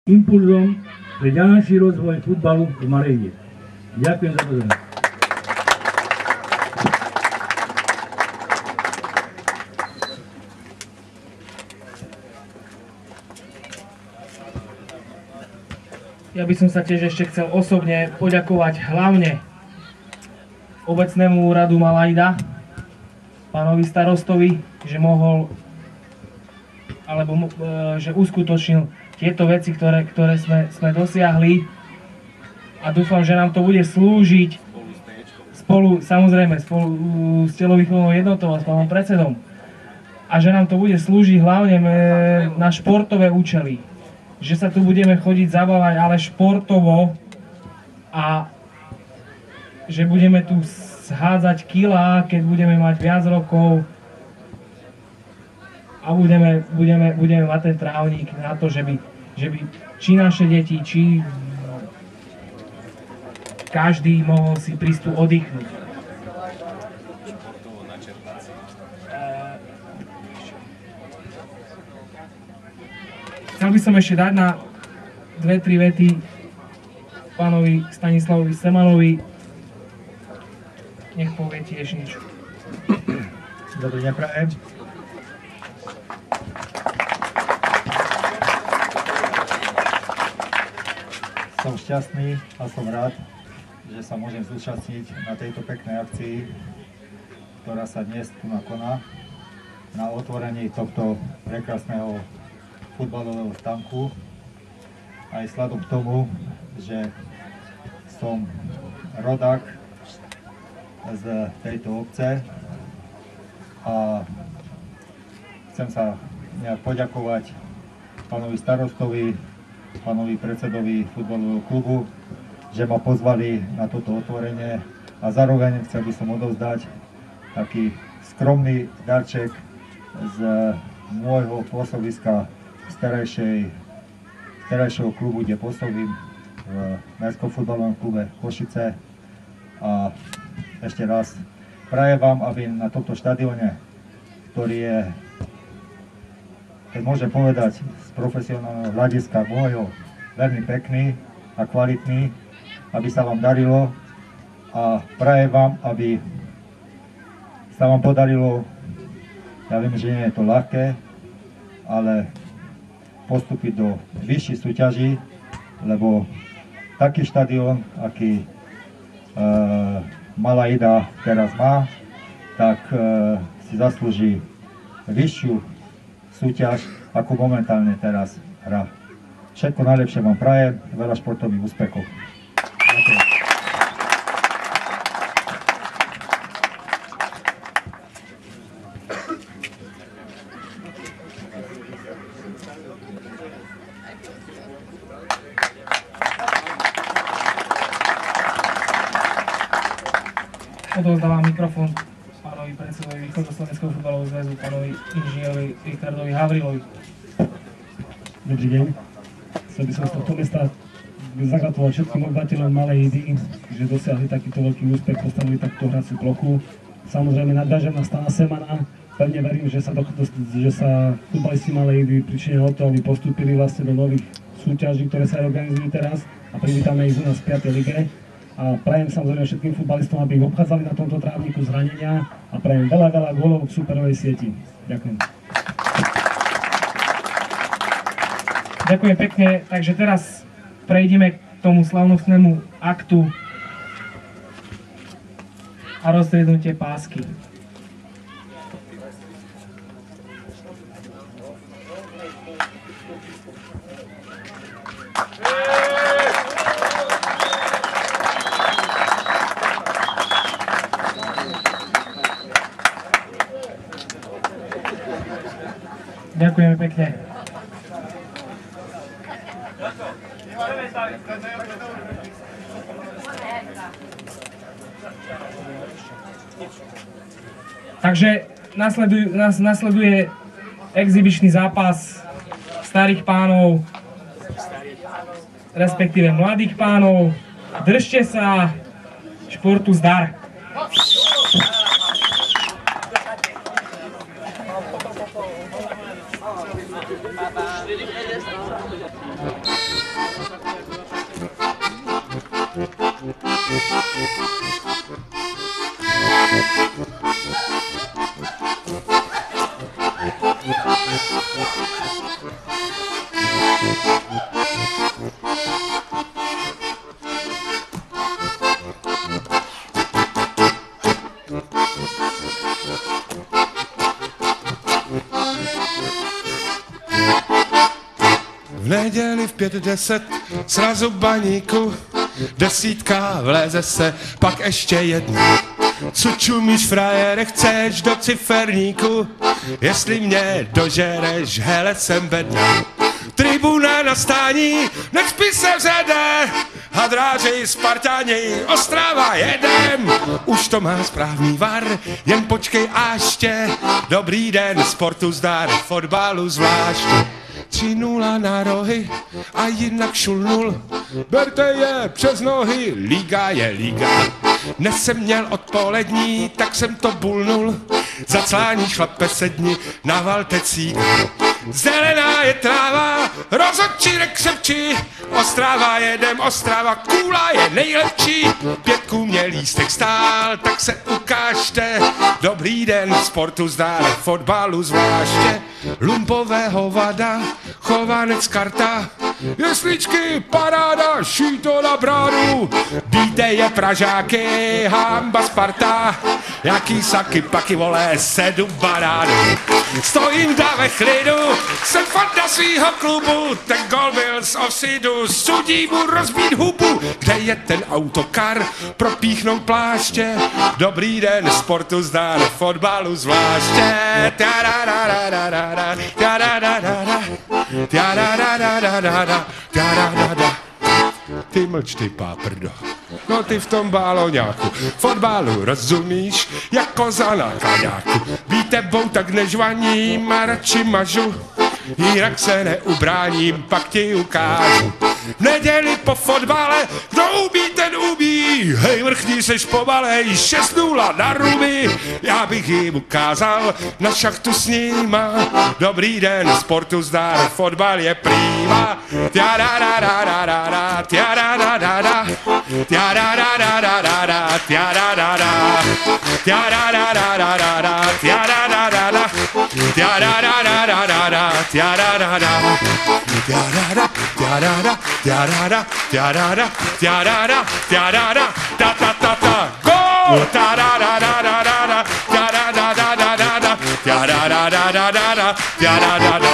impulzom pre ďalší rozvoj futbalu v Malejde. Ďakujem za pozornosť. Ja by som sa tiež ešte chcel osobne poďakovať hlavne obecnému úradu Malajda, pánovi starostovi, že mohol, alebo že uskutočnil tieto veci, ktoré sme dosiahli, a dúfam, že nám to bude slúžiť spolu s telovýchovnou jednotou a s pánom predsedom, a že nám to bude slúžiť hlavne na športové účely. Že sa tu budeme chodiť zabávať, ale športovo, a že budeme tu zhádzať kilá, keď budeme mať viac rokov, a budeme mať ten trávnik na to, že by či naše deti, či každý mohol si prísť tu oddychnúť. Chcel by som ešte dať na 2-3 vety pánovi Stanislavovi Semanovi. Nech povie tiež niečo. Dobrý deň prajem. Som šťastný a som rád, že sa môžem zúčastniť na tejto peknej akcii, ktorá sa dnes tu nakoná, na otvorení tohto prekrásneho futbalového stánku. Aj vzhľadom k tomu, že som rodák z tejto obce a chcem sa nejak poďakovať pánovi starostovi, pánovi predsedovi futbalového klubu, že ma pozvali na toto otvorenie, a zároveň chcel by som odovzdať taký skromný darček z môjho pôsobiska z terajšieho klubu, kde pôsobím v Mestskom futbalovom klube Košice. A ešte raz prajem vám, aby na tomto štadióne, ktorý je, keď môžem povedať z profesionálneho hľadiska môjho, veľmi pekný a kvalitný, aby sa vám darilo, a prajem vám, aby sa vám podarilo, ja viem, že nie je to ľahké, ale postúpiť do vyšších súťaží, lebo taký štadión, aký Malajda teraz má, tak si zaslúži vyššiu súťaž, ako momentálne teraz hrá. Všetko najlepšie vám prajem, veľa športových úspechov. Ďakujem. Odovzdávam mikrofón pánovi predsedovi Východoslovenského futbalového zväzu, pánovi inžinierovi Richardovi Havrilovi. Dobrý deň. Chcel by som z tohto mesta zagratulovať všetkým obyvateľom Malejdy, že dosiahli takýto veľký úspech, postavili takúto hraciu plochu. Samozrejme nadviažem na Stana Semana. Pevne verím, že sa futbalisti Malejdy pričinia o to, aby postúpili vlastne do nových súťaží, ktoré sa organizujú teraz, a privítame ich u nás v 5. lige. A prajem samozrejme všetkým futbalistom, aby ich obchádzali na tomto trávniku zranenia, a prajem veľa gólov v superovej sieti. Ďakujem. Ďakujem pekne, takže teraz prejdeme k tomu slavnostnému aktu a rozstriednutie pásky. Ďakujeme pekne. Takže nasleduje exibičný zápas starých pánov, respektíve mladých pánov. Držte sa, športu zdar. v 5:10, srazu baníku, 10 vleze se, pak ještě jedna. Co čumíš, frajere, chceš do ciferníku? Jestli mě dožereš, hele, jsem bedna. Tribuna na stání, necpí se vzede, hadráři, Spartáni, Ostrava jedem. Už to má správný var, jen počkej ještě. Dobrý den, sportu zdar, fotbalu zvláště. 3-0 na rohy a jinak šulnul. Berte je přes nohy, liga je liga. Dnes jsem měl odpolední, tak jsem to bulnul. Zaclání šlape sedni, navalte cík. Zelená je tráva, rozhodčí nekřepčí. Ostrava jedem, Ostrava, kůla je nejlepší. 5 mě lístek stál, tak se ukážte. Dobrý den, sportu zdár, fotbalu zvláště. Lumpové hovada, Chovanec karta. Jesličky, paráda, šíto na bránu. Bíte je Pražáky, hamba Sparta. Jaký saky, paky, vole, 7 banánů. Stojím tam ve chlidu, jsem fanda svýho klubu. Ten gol byl z offsidu, sudí mu rozbít hubu. Kde je ten autokar, propíchnout pláště. Dobrý den, sportu zdar, fotbalu zvláště. Ty mlč, ty páprdo. No ty v tom báloňáku, fotbalu rozumíš, jako koza na kaňáku. Bítebou tak nežvaním a radši mažu, jinak se neubráním, pak ti ukážu. V neděli po fotbale, kdo umí, ten umí. Hej, vrchní seš pomalej, 6-0 na ruby. Já bych jim ukázal na šachtu s nima. Dobrý den, sportu zdar, fotbal je prýma. Tiararararara, tiarararara, tiararararara, tiararara, tiararararara, tiarararara, tiararararara, tiararara, tiarara, tiarara, tiarara, tiarara, tiarara, tiarara, ta ta ta ta, gol! Tararararara, tiararararara, tiararararara, tiarararara.